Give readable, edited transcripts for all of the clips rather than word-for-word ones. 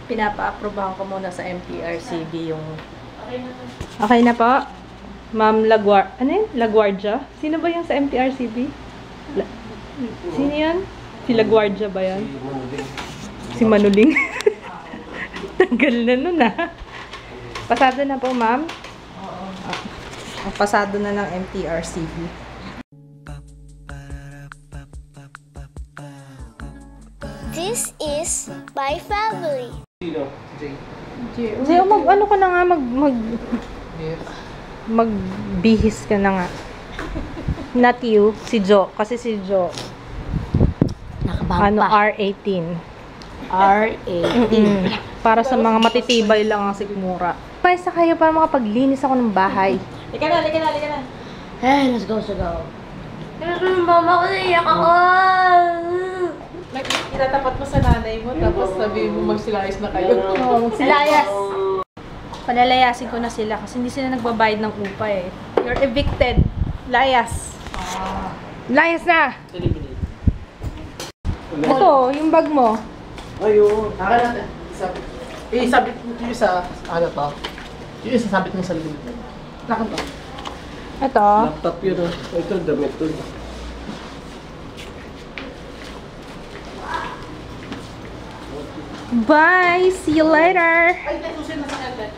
Pinapa-aprobahan ko muna sa MTRCB yung... Okay na po? Ma'am ano yun? LaGuardia? Sino ba yung sa MTRCB? Sino yan? Si LaGuardia ba yan? Si Manuling. Tanggal na nun ah. Pasado na po, ma'am? Oo. Pasado na ng MTRCB. This is my family. Jay, ano ka na nga, magbihis ka na nga. Not you, si Jo. Kasi si Jo, Nakabang pa. R18. R18. Para sa mga matitibay lang ang sigmura. Paisa kayo para makapaglinis ako ng bahay. Lika na. Hey, let's go. Mama ko, naiyak ako. Itatapat mo sa nanay mo, tapos sabihin mo magsilayas na kayo. Oo, silayas. Palalayasin ko na sila kasi hindi sila nagbabayad ng upa eh. You're evicted. Layas. Layas na! Ito, yung bag mo. Ayun. Taka natin. Sabit mo yung sa, ano to? Yung isasabit mo sa likod. Nakon to. Ito. Laptop yun ah. Ito, damit to. Bye! See you later! Ay, susunod na sa kanya.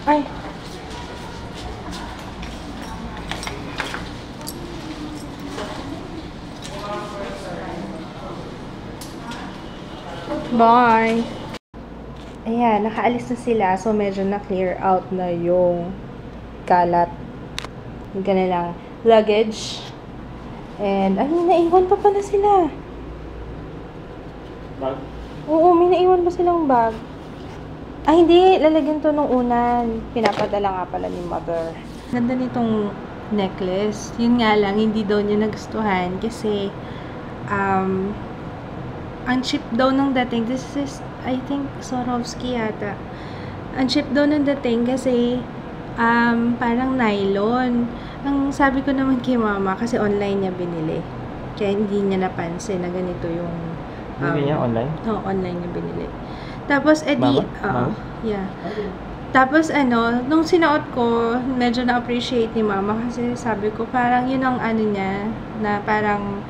Ay. Bye! Ayan, nakaalis na sila. So, medyo na-clear out na yung kalat. Yung kanilang luggage. And, ay, naiwan pa pala sila. Bag? Oo, may naiwan pa silang bag. Ay, hindi. Lalagyan to nung unan. Pinapadala nga pala ni mother. Ganda nitong necklace. Yun nga lang, hindi daw niya nagustuhan kasi ang cheap daw ng dating. This is, I think, Swarovski yata. Ang cheap daw ng dating kasi parang nylon. Ang sabi ko naman kay mama, kasi online niya binili. Kaya hindi niya napansin na ganito yung Hindi niya online? Oo, online niya binili. Tapos, Mama? yeah. Tapos, nung sinuot ko, medyo na-appreciate ni mama kasi sabi ko, parang yun ang ano niya, na parang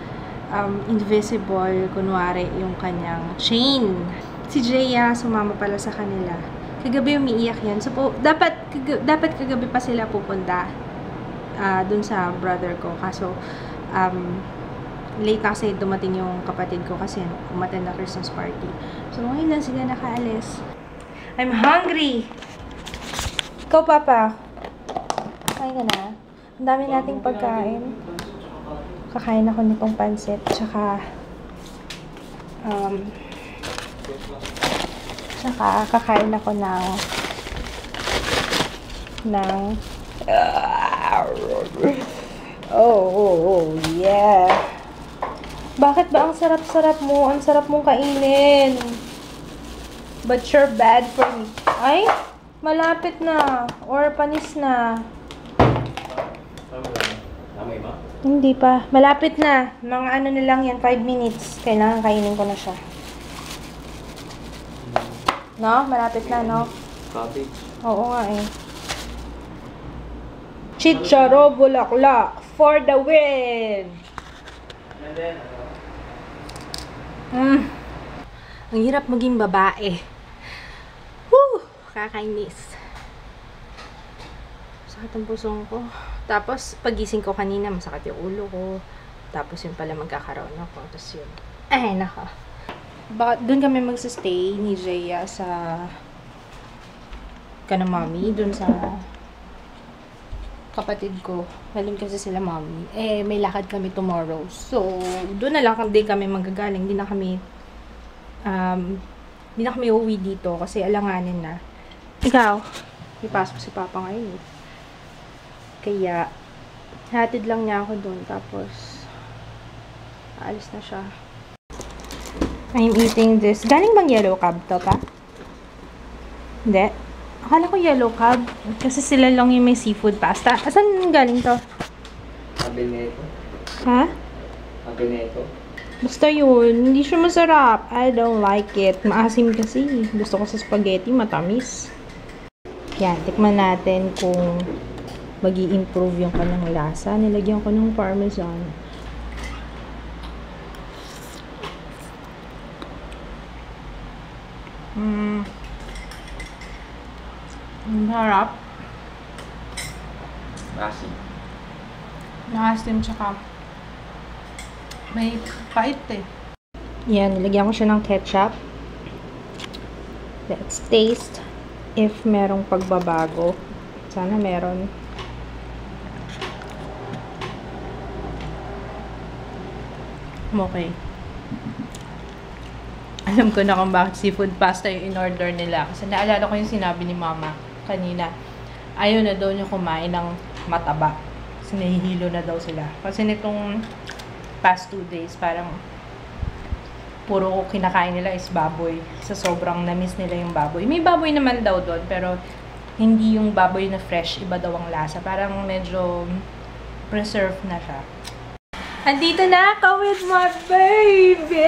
invisible, kunwari, yung kanyang chain. Si Jaya, sumama pala sa kanila. Kagabi umiiyak yan. So, dapat kagabi pa sila pupunta dun sa brother ko. Kaso, late na kasi dumating yung kapatid ko kasi umattend na Christmas party. So, ngayon lang sila nakaalis. I'm hungry! Ikaw, Papa. Kain ka na? Ang dami nating pagkain. Kakain ako nitong pansit. Tsaka, kakain ako oh, yeah. Bakit ba ang sarap-sarap mo? Ang sarap mong kainin. But you're bad for me. Ay, malapit na. Or panis na. Tama ba? Hindi pa. Malapit na. Mga ano na lang yan, 5 minutes. Kailangan kainin ko na siya. No? Malapit na, no? Cottage. Oo nga eh. Chicharo bulaklak for the win! Ang hirap maging babae. Woo! Kakainis. Sakit ang pusong ko. Tapos, pagising ko kanina, masakit yung ulo ko. Tapos, yun pala magkakaroon ako. Tapos yun. Ay, nako. Baka doon kami magsistay ni Jaya sa Kanamami. Doon sa kapatid ko. Halim kasi sila mami. Eh, may lakad kami tomorrow. So, doon na lang din kami magagaling. Hindi na kami uuwi dito kasi alanganin na. Ikaw, ipasok si Papa ngayon. Kaya, hatid lang niya ako doon. Tapos, aalis na siya. I'm eating this. Galing bang yellow cab to pa? Hindi. Akala ko yellow cab. Kasi sila lang yung may seafood pasta. Asan galing to? Abeneto. Ha? Abeneto. Basta yun, hindi siya masarap. I don't like it. Maasim kasi. Gusto ko sa spaghetti, matamis. Yan, tikman natin kung magi-improve yung kanyang lasa. Nilagyan ko ng parmesan. Ang harap. Asin. Nakasim tsaka may pait eh. Yan, nilagyan ko siya ng ketchup. Let's taste if merong pagbabago. Sana meron. Okay. Alam ko na kung bakit seafood pasta yung in-order nila. Kasi naalala ko yung sinabi ni Mama kanina. Ayaw na daw niya kumain ng mataba. Kasi nahihilo na daw sila. Kasi nitong past 2 days, parang puro kinakain nila is baboy. Sa sobrang na-miss nila yung baboy. May baboy naman daw doon, pero hindi yung baboy na fresh. Iba daw ang lasa. Parang medyo preserved na siya. Andito na ako with my baby!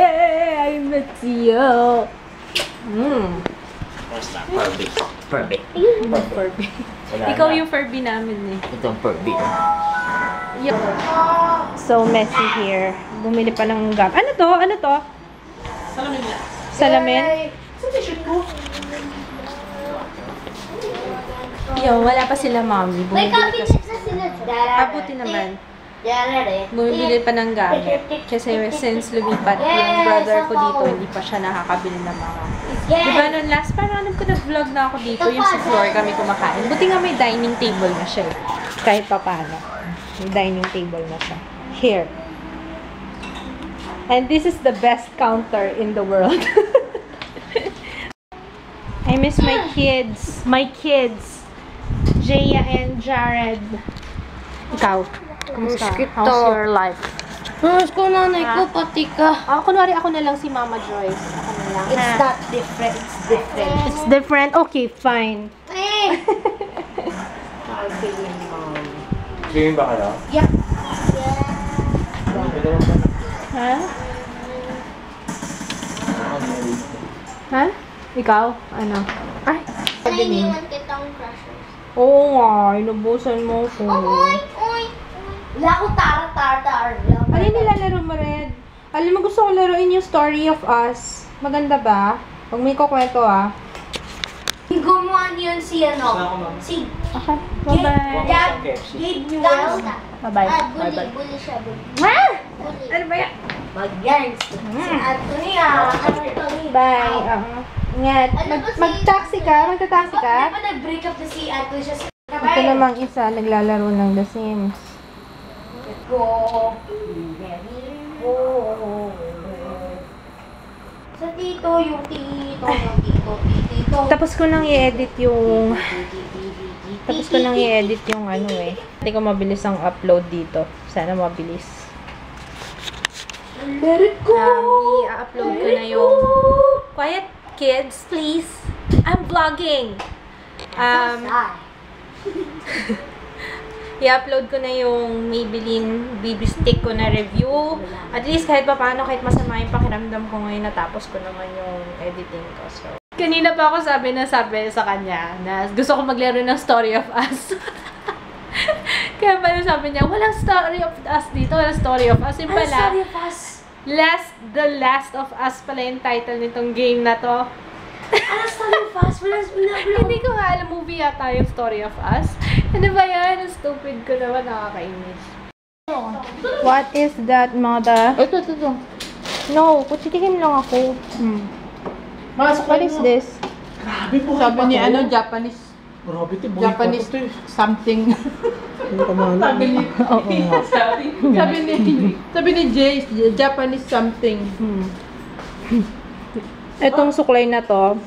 I miss you! Basta, Furby. Furby. Furby. Wala Ikaw na. yung Furby namin eh. Ito ang Furby. So messy here. Bumili pa ng gum. Ano to? Ano to? Salamin niya. Salamin? Sa t-shirt ko. Yo, wala pa sila mommy. May Bumibili cabinet kasi. na sila. Abuti naman. Bumibili pa ng gamit. Kasi since lumipat yung brother ko dito, hindi pa siya nakakabili ng mga. Diba nung last, parang alam ko nag-vlog na ako dito, yung sa floor kami kumakain. Buti nga may dining table na siya. Kahit pa paano. May dining table na siya. Here. And this is the best counter in the world. I miss my kids. My kids. Jaya and Jared. Ikaw. Kumusta? How's your life? Mas ko nanay ko, pati ka. Kunwari ako na lang si Mama Joyce. Ako na lang. It's not different. It's different. It's different? Okay, fine. Eh! Swimming ba kayo? Yeah. Ha? Ha? Ikaw? Ano? Ay, Nainiwan kitang crushers. oo nga. Inubusan mo ko. Oy! Oy! Wala akong tara-tara-tara. Ano yung nilalaro mo, Red? Alam mo, gusto ko laruin yung Story of Us. Maganda ba? Pag may kukwento, ah. Gumawa niyon si si Okay, bye-bye. Gab, KFC. Gabe Newell. Bye-bye. Bully siya. Ha? Bully. Ano ba yan? Mag-yan. Si Anthony Anthony. Bye. Ingat. Ano ba si- Mag-taxi ka? Magta-taxi ka? Di ba nag-break up na si Anthony siya sa Ito namang isa, naglalaro ng The Sims. Go. Sa tito, yung tito. Tapos ko nang i-edit yung ano eh. Hindi ko mabilis ang upload dito. Sana mabilis. Let it go. I-upload ko na yung Quiet kids, please. I'm vlogging. I-upload ko na yung Maybelline BB Stick ko na review. At least kahit pa paano, kahit masama yung pakiramdam ko ngayon, natapos ko naman yung editing ko. So, kanina pa ako sabi sa kanya na gusto ko maglaro ng Story of Us. Kaya pala sabi niya, walang Story of Us dito, walang Story of Us. Yung pala, Story of Us? The Last of Us pala yung title nitong game na to. Ano Story of Us? Wala. Hindi ko nga alam, movie yata yung Story of Us. Ano ba yan? Ang stupid ko naman, nakakainis. What is that, mother? Ito. No, kutitikim lang ako. Masok What is this? Grabe po. Sabi ni Japanese Grabe ito. Japanese something. Sabi ni... Sabi ni Jay, Japanese something. Etong suklay na to,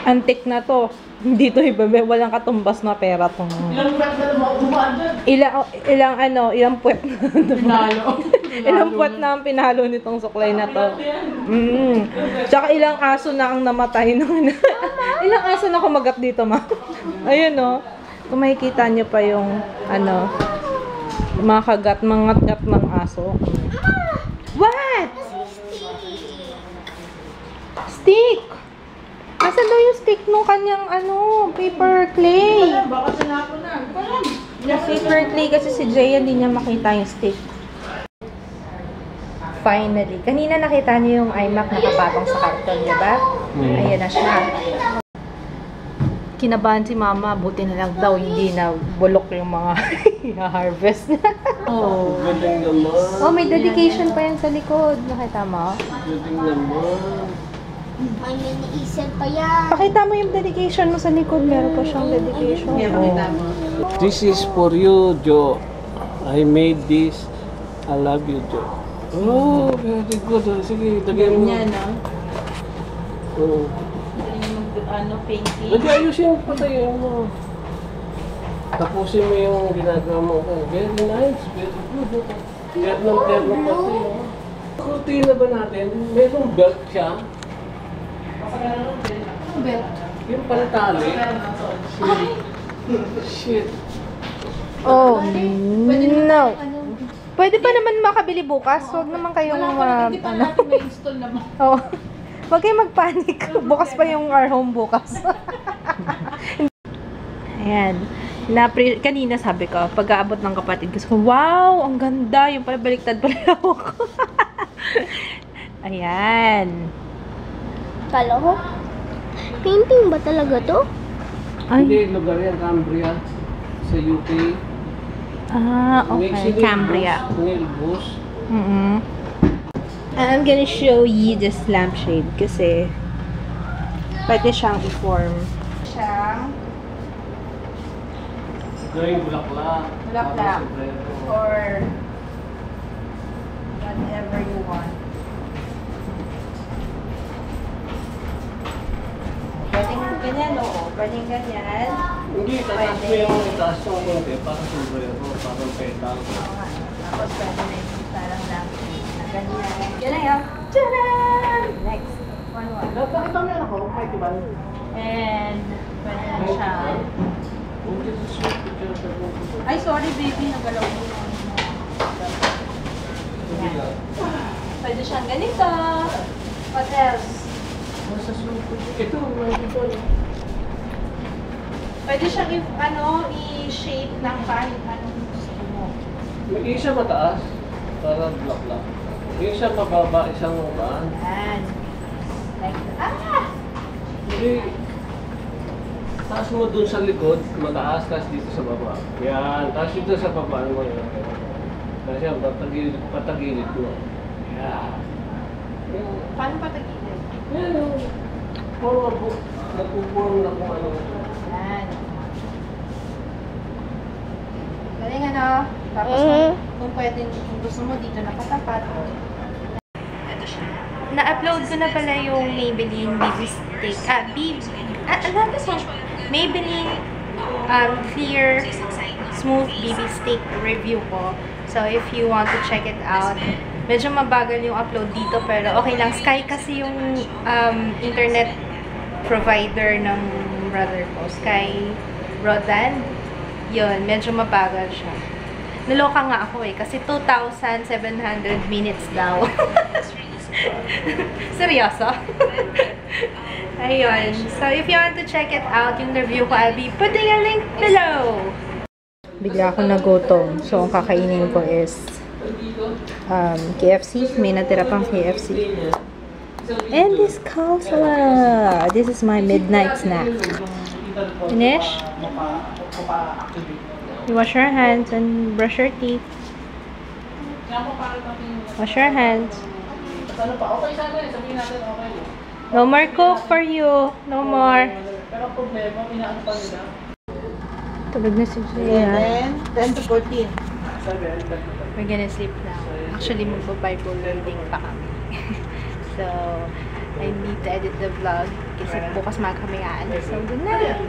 antique na to. Dito ibabe, walang katumbas na pera tong. Ilang beses na dumaan dyan. Ilang puwet na. Pinalo. Ilang puwet na ang pinalo nitong suklay na to. Tsaka ilang aso na ang namatay nung ilang aso na kumagat dito, ma. Ayun, no. Kung makikita nyo pa yung mga kagat, mga gat ng aso. What? stick! Asan daw yung stick nung kanyang, paper clay? Baka sinako na. Parang. Paper clay kasi si Jay, hindi niya makita yung stick. Finally. Kanina nakita niyo yung iMac nakapatong sa karton, di ba? Ayan na siya. Kinabahan si Mama, buti na lang daw, hindi na bulok yung mga harvest niya. Oh. Galing naman. Oh, may dedication pa yan sa likod. Nakita mo? Galing naman. May mini-isel pa yan. Pakita mo yung dedication mo sa likod. Meron pa siyang dedication. Kaya makita mo. This is for you, Joe. I made this. I love you, Joe. Oh, very good. Sige, lagay mo. Ganyan, no? Oh. Painting. Lagay, ayusin, patayin mo. Tapusin mo yung ginagawa mo. Very nice, very good. Terno pati. Oh. Kurti na ba natin? Mayroong belt siya. Belt. Yung pantali. Shit. Oh, no. Pwede pa naman makabili bukas. Huwag naman kayong, Hindi pa natin may install naman. oh. Huwag kayong magpanik. Bukas pa yung our home bukas. Ayan. Kanina sabi ko, pag-aabot ng kapatid ko, wow, ang ganda. Yung pala baliktad pala ako. Ayan. Kala ko, painting ba talaga to? Ay. Hindi, lugar yan, Cambria. Sa UK. Ah, okay. Cambria. Nilbus. I'm gonna show you this lampshade kasi pwede siyang i-form. Siyang Gawing bulaklak. Bulaklak. or whatever you want. Pwedeng ganyan, oo. Pwedeng ganyan. Hindi, tataas mo yung itaas yung konti para sombrero, parang petal. Oo nga. Tapos pwede na yung parang lampshade na ganyan. Yan na yun. Tcharan! Next. One more. Nakita mo yan ako, kahit iba. And pwede na siya. Ay, sorry baby, nagalaw mo. Yan. Pwede siyang ganito. What else? Ito, may ito. Pwede siyang i-shape ng kahit anong gusto mo. May isa mataas, para bulaklak. Yung isa pababa, isang umaan. Yan. Like that. Ah! Hindi, taas mo dun sa likod, mataas, tapos dito sa baba. Yan, tapos dito sa baba mo yun. Kasi patagilid mo. Yan. Paano patagilid? Yan yung nagpupulang na kung ano. Yan. Galing Tapos kung pwede, kung gusto mo dito nakatapat. Ito siya. Na-upload ko na pala yung Maybelline BB Stick. Ano to? Maybelline Clear Smooth BB Stick review ko. So, if you want to check it out, medyo mabagal yung upload dito, pero okay lang. Sky kasi yung internet provider ng brother ko. Sky Broadband. Yun, medyo mabagal siya. Naloka nga ako kasi 2,700 minutes daw. Seryoso? Ayun. So, if you want to check it out, yung review ko, I'll be putting a link below. Bigla ako nagutom. So, ang kakainin ko is KFC. May natira pang KFC. And this calzone. This is my midnight snack. Finish? You wash your hands and brush your teeth. Wash your hands. Ano pa? Okay sana eh. Sabihin natin okay. No more Coke for you. No more. Pero ang problema, inaano pa nila. Tulog na si Jaya. 10 to 14. We're gonna sleep now. Actually, magpa-Bible reading pa kami. So, I need to edit the vlog kasi bukas kami aalis. So, good night!